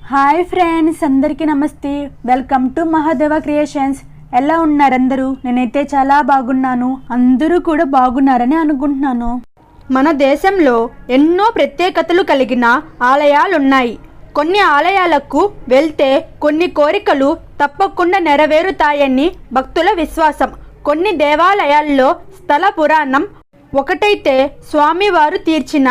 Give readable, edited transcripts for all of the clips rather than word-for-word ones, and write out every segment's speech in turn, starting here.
Hi friends, అందరికీ నమస్తే. Welcome to Mahadeva creations. ఎలా ఉన్నారు అందరూ? నేనైతే చాలా బాగున్నాను. అందరూ కూడా బాగున్నారని అనుకుంటున్నాను. మన దేశంలో ఎన్నో ప్రత్యేకతలు కలిగిన ఆలయాలున్నాయి. కొన్ని ఆలయాలకు వెళ్తే కొన్ని కోరికలు తప్పకుండా నెరవేరుతాయని భక్తుల విశ్వాసం. కొన్ని దేవాలయాల్లో స్థల పురాణం ఒకటైతే స్వామివారు తీర్చిన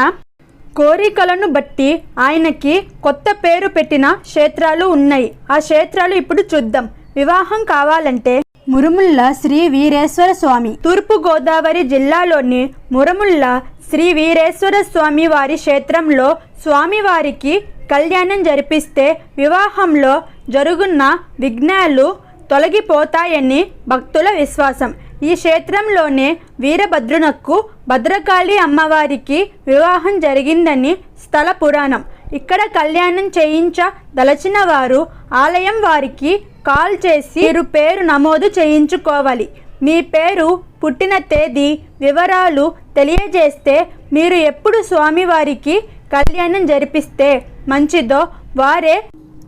కోరికలను బట్టి ఆయనకి కొత్త పేరు పెట్టిన క్షేత్రాలు ఉన్నాయి. ఆ క్షేత్రాలు ఇప్పుడు చూద్దాం. వివాహం కావాలంటే మురుముళ్ళ శ్రీ వీరేశ్వర స్వామి. తూర్పు గోదావరి జిల్లాలోని మురుముళ్ళ శ్రీ వీరేశ్వర స్వామి వారి క్షేత్రంలో స్వామివారికి కళ్యాణం జరిపిస్తే వివాహంలో జరుగున్న విఘ్నాలు తొలగిపోతాయని భక్తుల విశ్వాసం. ఈ క్షేత్రంలోనే వీరభద్రునకు భద్రకాళి అమ్మవారికి వివాహం జరిగిందని స్థల పురాణం. ఇక్కడ కళ్యాణం చేయించదలచిన వారు ఆలయం వారికి కాల్ చేసి మీరు పేరు నమోదు చేయించుకోవాలి. మీ పేరు, పుట్టిన తేదీ, వివరాలు తెలియజేస్తే మీరు ఎప్పుడు స్వామివారికి కళ్యాణం జరిపిస్తే మంచిదో వారే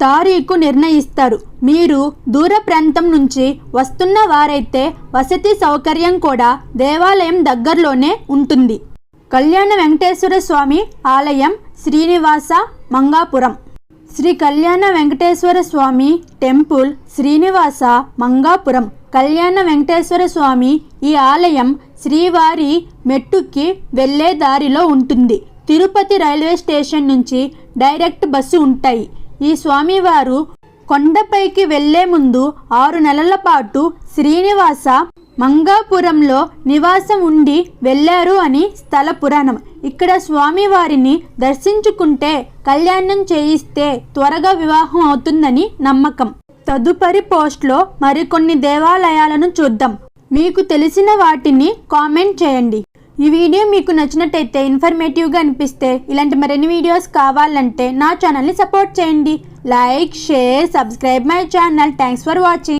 తారీఖు నిర్ణయిస్తారు. మీరు దూర ప్రాంతం నుంచి వస్తున్న వారైతే వసతి సౌకర్యం కూడా దేవాలయం దగ్గరలోనే ఉంటుంది. కళ్యాణ వెంకటేశ్వర స్వామి ఆలయం శ్రీనివాస మంగాపురం. శ్రీ కళ్యాణ వెంకటేశ్వర స్వామి టెంపుల్ శ్రీనివాస మంగాపురం. కళ్యాణ వెంకటేశ్వర స్వామి ఈ ఆలయం శ్రీవారి మెట్టుకి వెళ్లే దారిలో ఉంటుంది. తిరుపతి రైల్వే స్టేషన్ నుంచి డైరెక్ట్ బస్సు ఉంటాయి. ఈ స్వామివారు కొండపైకి వెళ్లే ముందు 6 నెలల పాటు శ్రీనివాస మంగాపురంలో నివాసం ఉండి వెళ్ళారు అని స్థల పురాణం. ఇక్కడ స్వామివారిని దర్శించుకుంటే కళ్యాణం చేయిస్తే త్వరగా వివాహం అవుతుందని నమ్మకం. తదుపరి పోస్ట్లో మరికొన్ని దేవాలయాలను చూద్దాం. మీకు తెలిసిన వాటిని కామెంట్ చేయండి. ఈ వీడియో మీకు నచ్చినట్టయితే, ఇన్ఫర్మేటివ్గా అనిపిస్తే ఇలాంటి మరిన్ని వీడియోస్ కావాలంటే నా ఛానల్ని సపోర్ట్ చేయండి. Like, share, subscribe my channel. Thanks for watching.